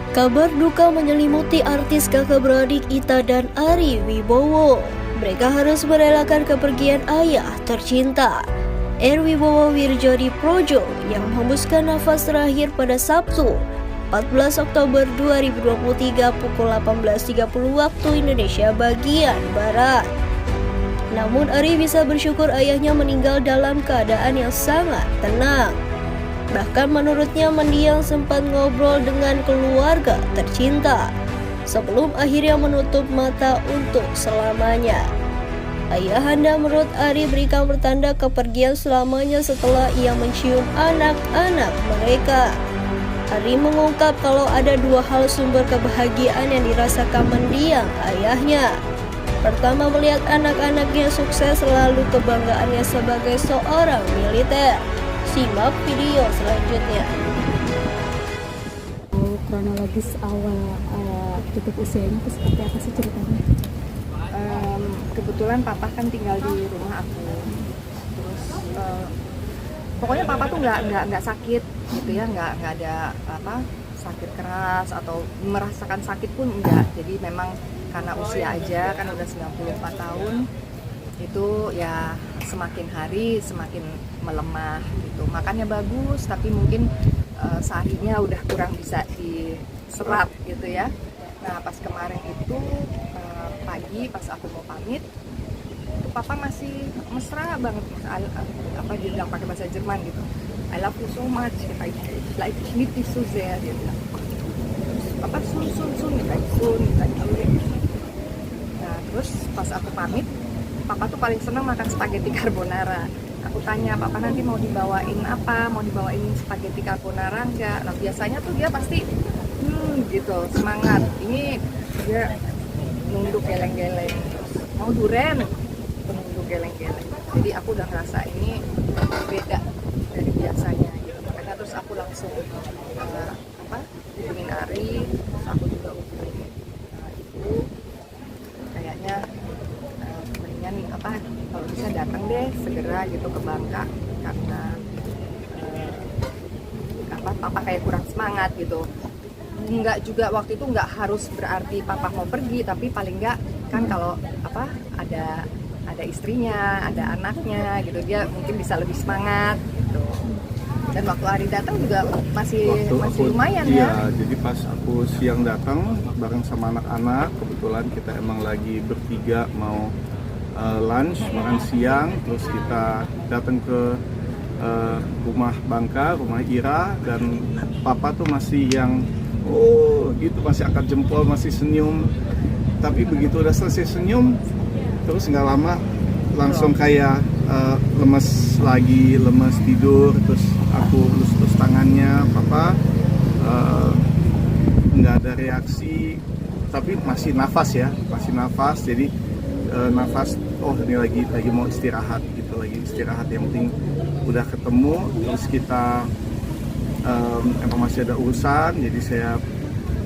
Kabar duka menyelimuti artis kakak beradik Ita dan Ari Wibowo. Mereka harus merelakan kepergian ayah tercinta, R. Wibowo Wirjodiprodjo, yang menghembuskan nafas terakhir pada Sabtu, 14 Oktober 2023 pukul 18.30 waktu Indonesia bagian Barat. Namun Ari bisa bersyukur ayahnya meninggal dalam keadaan yang sangat tenang. Bahkan menurutnya mendiang sempat ngobrol dengan keluarga tercinta sebelum akhirnya menutup mata untuk selamanya. Ayahanda menurut Ari berikan pertanda kepergian selamanya setelah ia mencium anak-anak mereka. Ari mengungkap kalau ada dua hal sumber kebahagiaan yang dirasakan mendiang ayahnya. Pertama, melihat anak-anaknya sukses, lalu kebanggaannya sebagai seorang militer. Simak video selanjutnya. Kronologis awal tutup usianya itu seperti apa sih ceritanya? Kebetulan papa kan tinggal di rumah aku, terus pokoknya papa tuh nggak sakit gitu ya, nggak ada apa sakit keras atau merasakan sakit pun enggak. Jadi memang karena usia aja kan udah 94 tahun itu ya semakin hari semakin melemah gitu. Makannya bagus tapi mungkin seharinya udah kurang bisa diserap gitu ya. Nah pas kemarin itu pagi pas aku mau pamit itu papa masih mesra banget, apa dia bilang pakai bahasa Jerman gitu, I love you so much, like need you so sehr, dia bilang. Papa sun Nah terus pas aku pamit papa tuh paling senang makan spaghetti carbonara. Aku tanya, papa nanti mau dibawain apa? Mau dibawain spaghetti carbonara enggak? Nah biasanya tuh dia pasti gitu, semangat. Ini dia nunduk geleng-geleng. Terus mau duren, nunduk geleng-geleng. Jadi aku udah ngerasa ini beda dari biasanya gitu. Makanya terus aku langsung hubungin Ari, terus aku juga hubungin ibu. Kayaknya mendingan kalau bisa datang deh segera gitu ke Bangka karena papa kayak kurang semangat gitu. Enggak juga waktu itu nggak harus berarti papa mau pergi, tapi paling nggak kan kalau ada istrinya, ada anaknya gitu, dia mungkin bisa lebih semangat gitu. Dan waktu Ari datang juga masih lumayan ya. Jadi pas aku siang datang bareng sama anak-anak, kebetulan kita emang lagi bertiga mau lunch, makan siang, terus kita datang ke rumah Bangka, rumah Ira, dan papa tuh masih yang gitu, masih angkat jempol, masih senyum. Tapi begitu udah selesai senyum, terus nggak lama langsung kayak lemes lagi, lemes tidur. Terus aku lus-lus tangannya, papa nggak ada reaksi, tapi masih nafas ya, masih nafas. Jadi nafas, ini lagi mau istirahat gitu, lagi istirahat. Yang penting udah ketemu. Terus kita emang masih ada urusan, jadi saya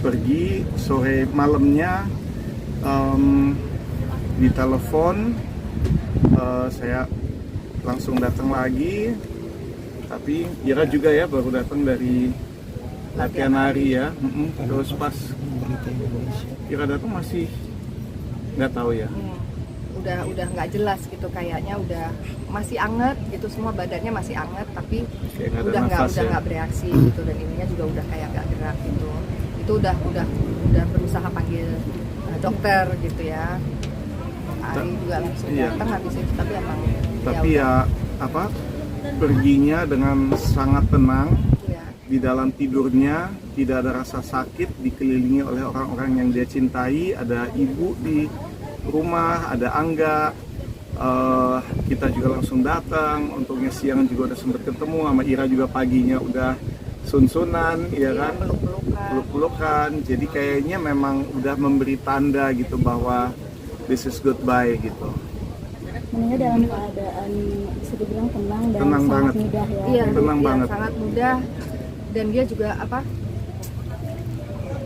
pergi. Sore malamnya di telepon, saya langsung datang lagi. Tapi Ira juga ya baru datang dari latihan hari ya. Terus pas Ira datang masih nggak tahu ya. Udah nggak jelas gitu, kayaknya udah masih anget gitu, semua badannya masih anget tapi udah nggak bereaksi gitu, dan ininya juga udah kayak nggak gerak gitu. Itu udah berusaha panggil dokter gitu ya. Ari juga langsung datang habis itu, tapi ya perginya dengan sangat tenang ya. Di dalam tidurnya tidak ada rasa sakit, dikelilingi oleh orang-orang yang dia cintai, ada ibu di rumah, ada Angga, kita juga langsung datang. Untungnya siang juga udah sempat ketemu sama Ira, juga paginya udah sun-sunan ya kan, peluk-pelukan. Jadi kayaknya memang udah memberi tanda gitu bahwa this is goodbye gitu. Meninggal dalam keadaan bisa dibilang tenang dan tenang sangat banget. mudah ya. Iya, tenang banget. Sangat mudah, dan dia juga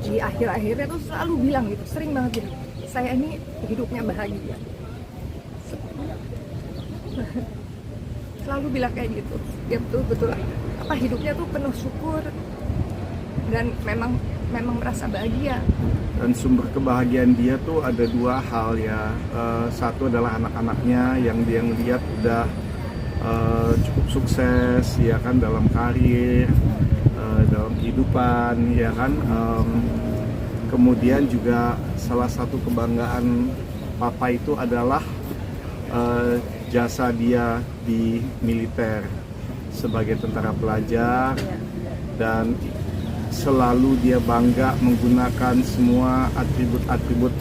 di akhir-akhirnya tuh selalu bilang gitu, sering banget bilang, saya ini hidupnya bahagia. Selalu bilang kayak gitu. Dia betul hidupnya tuh penuh syukur, dan memang memang merasa bahagia. Dan sumber kebahagiaan dia tuh ada dua hal ya. Satu adalah anak-anaknya yang dia ngeliat udah cukup sukses ya kan dalam karir, dalam kehidupan ya kan. Kemudian juga salah satu kebanggaan papa itu adalah jasa dia di militer sebagai tentara pelajar, dan selalu dia bangga menggunakan semua atribut-atribut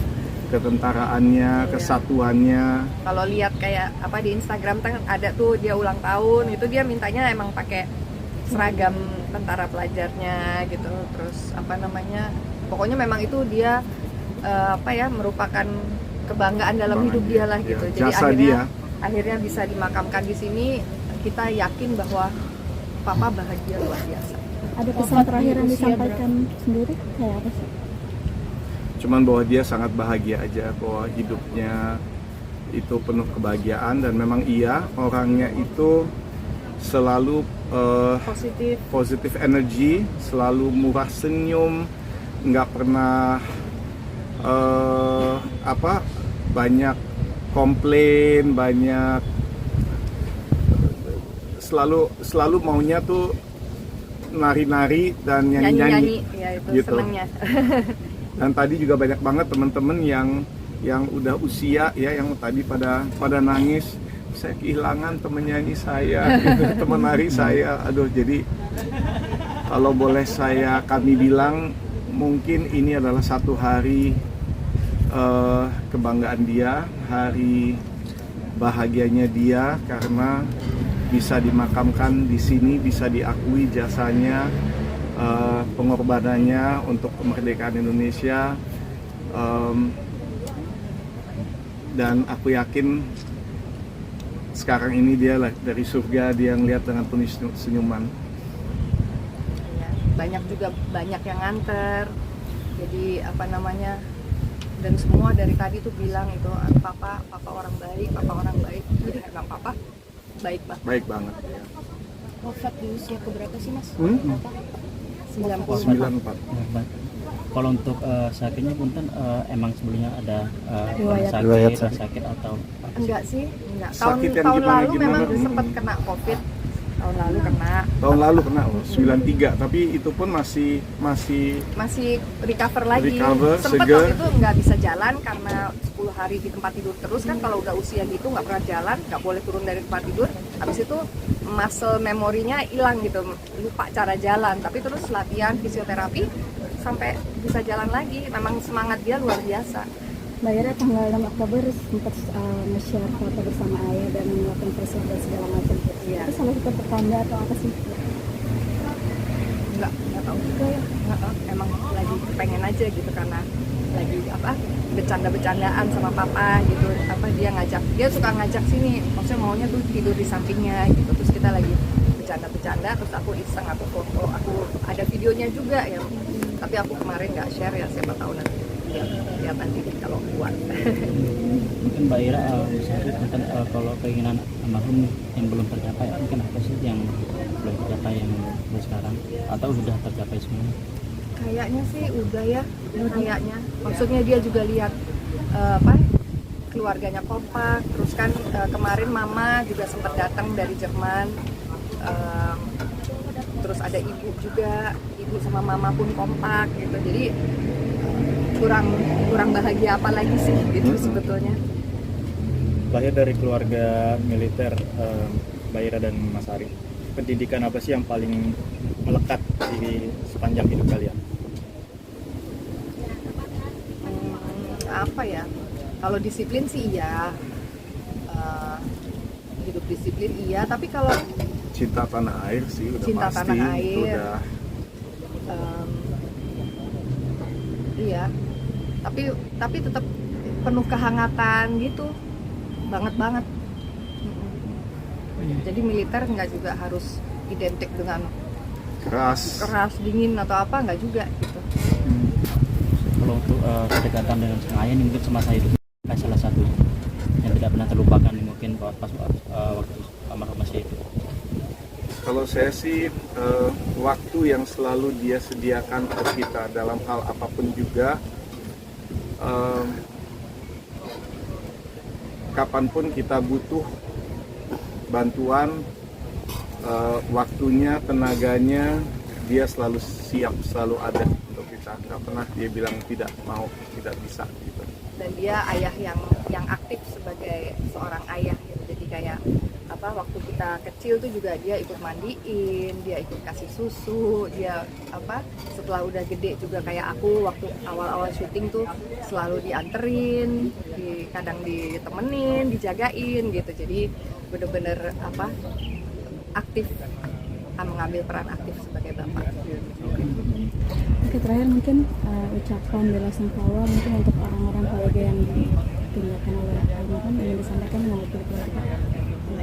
ketentaraannya, kesatuannya. Kalau lihat kayak apa di Instagram ada tuh dia ulang tahun, itu dia mintanya emang pakai seragam tentara pelajarnya gitu. Terus apa namanya? Pokoknya memang itu dia merupakan kebanggaan dalam hidup dia lah gitu. Ya, Jadi jasa akhirnya bisa dimakamkan di sini, kita yakin bahwa papa bahagia luar biasa. Ada pesan terakhir yang disampaikan sendiri kayak apa sih? Cuman bahwa dia sangat bahagia aja, bahwa hidupnya itu penuh kebahagiaan, dan memang iya orangnya itu selalu positif energi, selalu murah senyum, nggak pernah banyak komplain, banyak selalu maunya tuh nari-nari dan nyanyi-nyanyi ya, itu gitu. Senangnya. Dan tadi juga banyak banget teman-teman yang udah usia ya, yang tadi pada nangis, saya kehilangan teman nyanyi saya, gitu, teman nari saya. Aduh, jadi kalau boleh kami bilang, mungkin ini adalah satu hari kebanggaan dia, hari bahagianya dia, karena bisa dimakamkan di sini, bisa diakui jasanya, pengorbanannya untuk kemerdekaan Indonesia, dan aku yakin sekarang ini dia dari surga, dia ngeliat dengan penuh senyuman. Banyak yang nganter, jadi dan semua dari tadi tuh bilang itu papa orang baik, jadi emang papa baik banget ya. Wafat di usia keberapa sih Mas? 94. Kalau untuk sakitnya punten emang sebelumnya ada sakit atau enggak sih, enggak. Sakit yang Tahun lalu gimana? memang sempat kena COVID. Tahun lalu kena 93, tapi itu pun masih recover lagi. Sempat seger. waktu itu nggak bisa jalan karena 10 hari di tempat tidur terus kan. Kalau udah usia gitu nggak pernah jalan, nggak boleh turun dari tempat tidur. Habis itu muscle memorinya hilang gitu, lupa cara jalan. Tapi terus latihan fisioterapi sampai bisa jalan lagi. Memang semangat dia luar biasa. Mbak Ira tanggal 6 Oktober sempat nge-share foto bersama ayah dan melakukan facial dan segala macam. Iya. Itu salah satu pertanda atau apa sih? Nggak tahu juga ya. Nggak tahu. Emang lagi pengen aja gitu, karena lagi bercanda-bercandaan sama papa gitu. Dia suka ngajak sini, maksudnya maunya tuh tidur di sampingnya gitu. Terus kita lagi bercanda-bercanda, terus aku iseng, aku foto, aku ada videonya juga ya. Tapi aku kemarin nggak share ya, siapa tahu nanti lihat nanti kalau kuat. mungkin Mbak Ira misalnya punten kalau keinginan almarhum yang belum tercapai, mungkin apa sih yang belum tercapai yang sekarang atau sudah tercapai semua? Kayaknya sih udah ya, kayaknya. Maksudnya dia juga lihat keluarganya kompak. Terus kan kemarin mama juga sempat datang dari Jerman. Terus ada ibu juga, ibu sama mama pun kompak gitu. Jadi kurang bahagia apa lagi sih gitu sebetulnya. Lahir dari keluarga militer, Mbak Ira dan Mas Ari, pendidikan apa sih yang paling melekat di sepanjang hidup kalian? Apa ya, kalau disiplin sih iya, hidup disiplin iya, tapi kalau Cinta tanah air sih udah cinta pasti, tanah itu air, udah. iya, tapi tetap penuh kehangatan gitu, banget. Jadi militer nggak juga harus identik dengan keras. dingin atau apa, nggak juga gitu. Kalau untuk kedekatan dengan sang ayah ini mungkin semasa hidup salah satu yang tidak pernah terlupakan nih, mungkin pas waktu almarhum masih hidup. Kalau saya sih waktu yang selalu dia sediakan ke kita dalam hal apapun juga, kapanpun kita butuh bantuan, waktunya, tenaganya, dia selalu siap, selalu ada untuk kita. Nggak pernah dia bilang tidak mau, tidak bisa gitu. Dan dia ayah yang aktif sebagai seorang ayah gitu. Jadi kayak waktu kita kecil tuh juga dia ikut mandiin, dia ikut kasih susu, dia setelah udah gede juga kayak aku waktu awal-awal syuting tuh selalu dianterin, kadang ditemenin, dijagain gitu. Jadi bener-bener aktif, mengambil peran aktif sebagai bapak. Oke, terakhir mungkin ucapan bela sungkawa mungkin untuk orang-orang keluarga yang ditinggalkan oleh almarhum ingin disampaikan mewakili keluarga.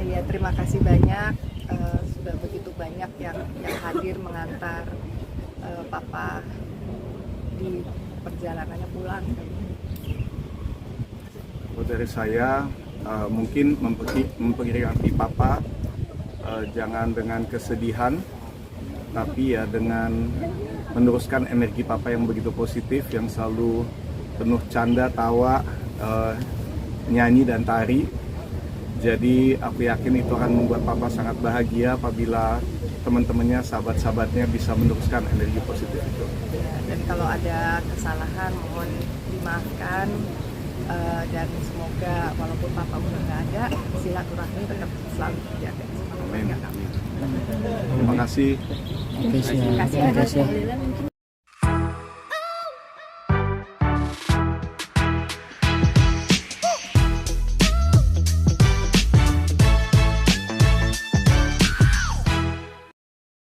Ya, terima kasih banyak, sudah begitu banyak yang hadir mengantar papa di perjalanannya pulang. Dari saya mungkin memperingati papa, jangan dengan kesedihan, tapi ya dengan meneruskan energi papa yang begitu positif, yang selalu penuh canda, tawa, nyanyi dan tari. Jadi aku yakin itu akan membuat papa sangat bahagia apabila teman-temannya, sahabat-sahabatnya bisa meneruskan energi positif itu. Dan kalau ada kesalahan mohon dimaafkan, dan semoga walaupun papa udah nggak ada, silaturahmi tetap selalu terjaga. Amin. Terima kasih. Terima kasih. Terima kasih.